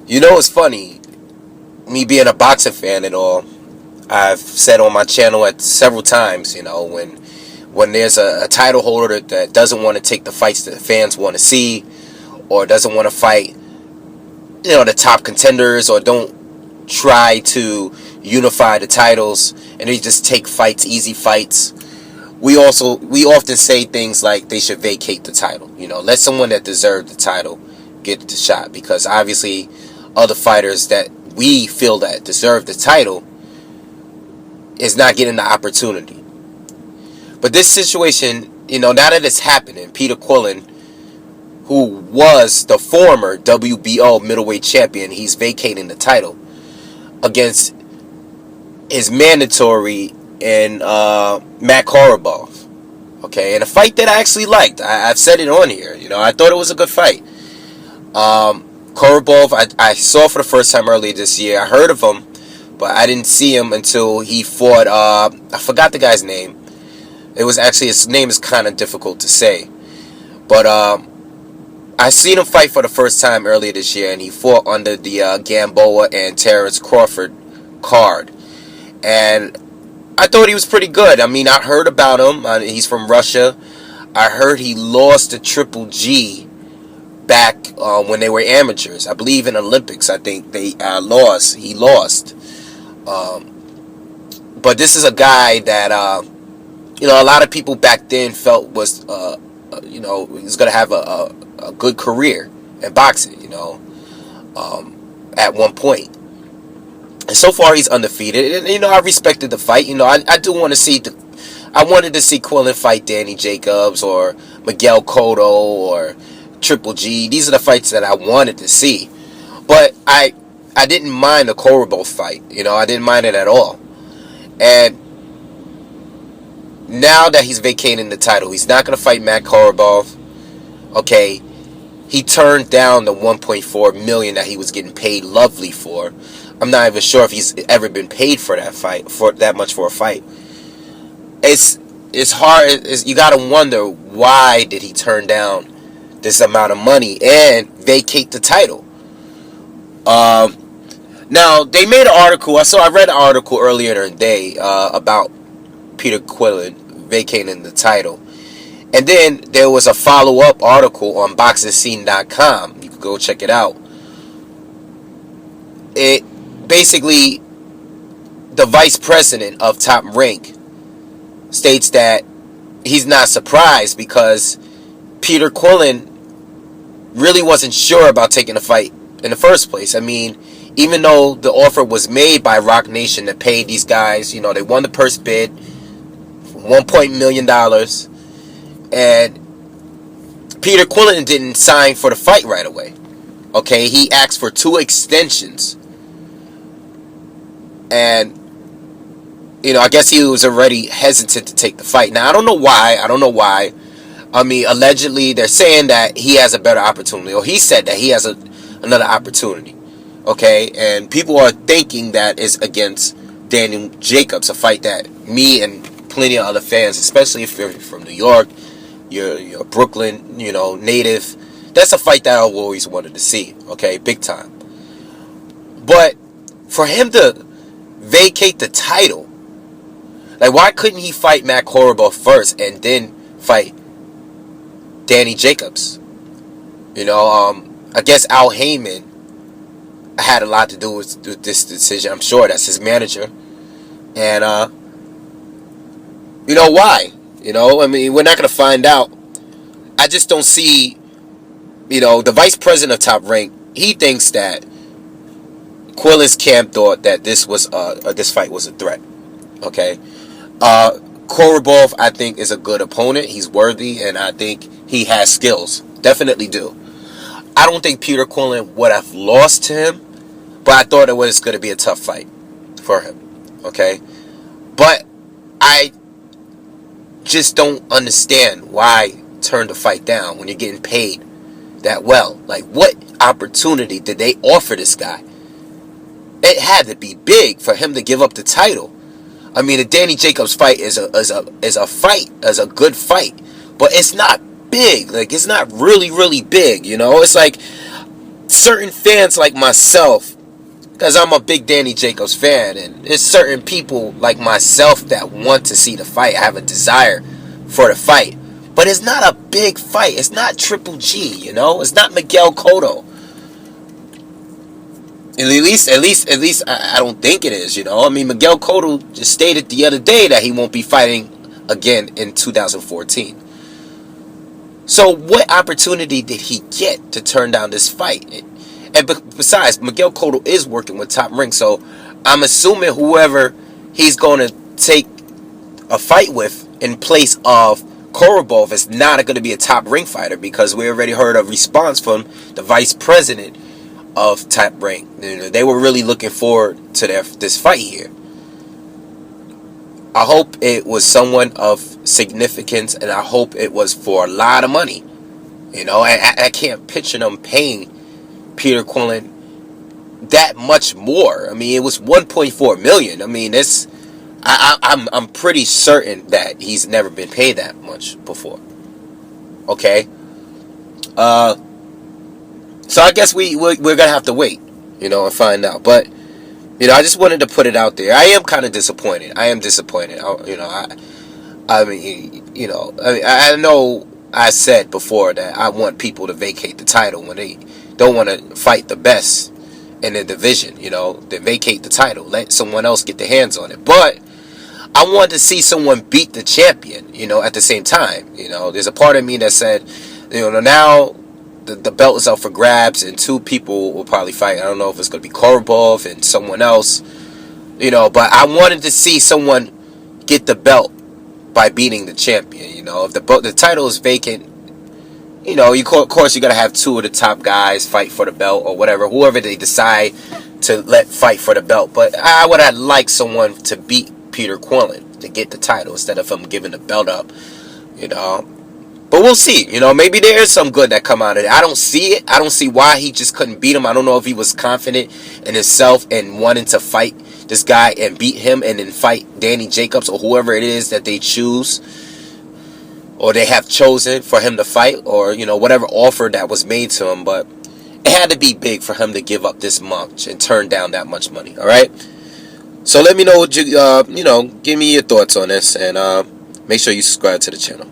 You know, it's funny, me being a boxing fan and all, I've said on my channel at several times, you know, when there's a title holder that doesn't want to take the fights that the fans want to see, or doesn't want to fight, you know, the top contenders, or don't try to unify the titles, and they just take fights, easy fights. We often say things like they should vacate the title. You know, let someone that deserved the title get the shot, because obviously other fighters that we feel that deserve the title is not getting the opportunity. But this situation, you know, now that it's happening, Peter Quillin, who was the former WBO middleweight champion, he's vacating the title against his mandatory and Matt Korobov. Okay, and a fight that I actually liked. I've said it on here. You know, I thought it was a good fight. Korobov, I saw for the first time earlier this year. I heard of him, but I didn't see him until he fought, I forgot the guy's name. It was actually, his name is kind of difficult to say. But I seen him fight for the first time earlier this year, and he fought under the Gamboa and Terrence Crawford card. And I thought he was pretty good. I mean, I heard about him. He's from Russia. I heard he lost to Triple G back when they were amateurs. I believe in Olympics, I think they lost. He lost. But this is a guy that, you know, a lot of people back then felt was, you know, was going to have a good career in boxing, you know, at one point. And so far he's undefeated. And, you know, I respected the fight. You know, I do want to see I wanted to see Quillin fight Danny Jacobs or Miguel Cotto or Triple G. These are the fights that I wanted to see. But I didn't mind the Korobov fight. You know, I didn't mind it at all. And now that he's vacating the title, he's not going to fight Matt Korobov. Okay, he turned down the $1.4 million that he was getting paid lovely for. I'm not even sure if he's ever been paid for that fight, for that much for a fight. It's hard. You got to wonder, why did he turn down this amount of money and vacate the title? Now, they made an article. I read an article earlier in the day about Peter Quillin vacating the title. And then there was a follow-up article on boxingscene.com. You can go check it out. It basically, the vice president of Top Rank states that he's not surprised because Peter Quillin really wasn't sure about taking the fight in the first place. I mean, even though the offer was made by Roc Nation to pay these guys, you know, they won the purse bid, $1 million, and Peter Quillin didn't sign for the fight right away. Okay, he asked for 2 extensions. And, you know, I guess he was already hesitant to take the fight. Now, I don't know why. I mean, allegedly, they're saying that he has a better opportunity. Or he said that he has another opportunity. Okay? And people are thinking that it's against Daniel Jacobs, a fight that me and plenty of other fans, especially if you're from New York, you're Brooklyn, you know, native. That's a fight that I've always wanted to see. Okay? Big time. But for him to vacate the title, like, why couldn't he fight Matt Korobov first and then fight Danny Jacobs? You know, I guess Al Heyman had a lot to do with this decision. I'm sure that's his manager. And, you know, why? You know, I mean, we're not going to find out. I just don't see, you know, the vice president of Top Rank, he thinks that Quillin's camp thought that this fight was a threat. Okay? Korobov, I think, is a good opponent. He's worthy, and I think he has skills. Definitely do. I don't think Peter Quillin would have lost to him, but I thought it was going to be a tough fight for him. Okay? But I just don't understand why turn the fight down when you're getting paid that well. Like, what opportunity did they offer this guy? It had to be big for him to give up the title. I mean, the Danny Jacobs fight is a good fight, but it's not big. Like, it's not really big. You know, it's like certain fans like myself, because I'm a big Danny Jacobs fan, and there's certain people like myself that want to see the fight, have a desire for the fight. But it's not a big fight. It's not Triple G, you know? It's not Miguel Cotto. At least, I don't think it is, you know? I mean, Miguel Cotto just stated the other day that he won't be fighting again in 2014. So what opportunity did he get to turn down this fight? And besides, Miguel Cotto is working with Top Rank, so I'm assuming whoever he's going to take a fight with in place of Korobov is not going to be a Top Rank fighter, because we already heard a response from the vice president of Top Rank. You know, they were really looking forward to this fight here. I hope it was someone of significance, and I hope it was for a lot of money. You know, I can't picture them paying Peter Quillin that much more. I mean, it was 1.4 million. I mean, I'm pretty certain that he's never been paid that much before. Okay. So I guess we're gonna have to wait, you know, and find out. But you know, I just wanted to put it out there. I am kind of disappointed. I am disappointed. I mean, you know, I know I said before that I want people to vacate the title when they don't want to fight the best in the division. You know, they vacate the title, let someone else get their hands on it. But I wanted to see someone beat the champion, you know, at the same time. You know, there's a part of me that said, you know, now the belt is up for grabs and two people will probably fight. I don't know if it's going to be Korobov and someone else, you know, but I wanted to see someone get the belt by beating the champion. You know, if the title is vacant, you know, of course you got to have two of the top guys fight for the belt or whatever, whoever they decide to let fight for the belt. But I would have liked someone to beat Peter Quillin to get the title instead of him giving the belt up, you know. But we'll see. You know, maybe there is some good that come out of it. I don't see it. I don't see why he just couldn't beat him. I don't know if he was confident in himself and wanting to fight this guy and beat him and then fight Danny Jacobs or whoever it is that they choose or they have chosen for him to fight, or, you know, whatever offer that was made to him. But it had to be big for him to give up this much and turn down that much money. All right. So let me know what you know, give me your thoughts on this, and make sure you subscribe to the channel.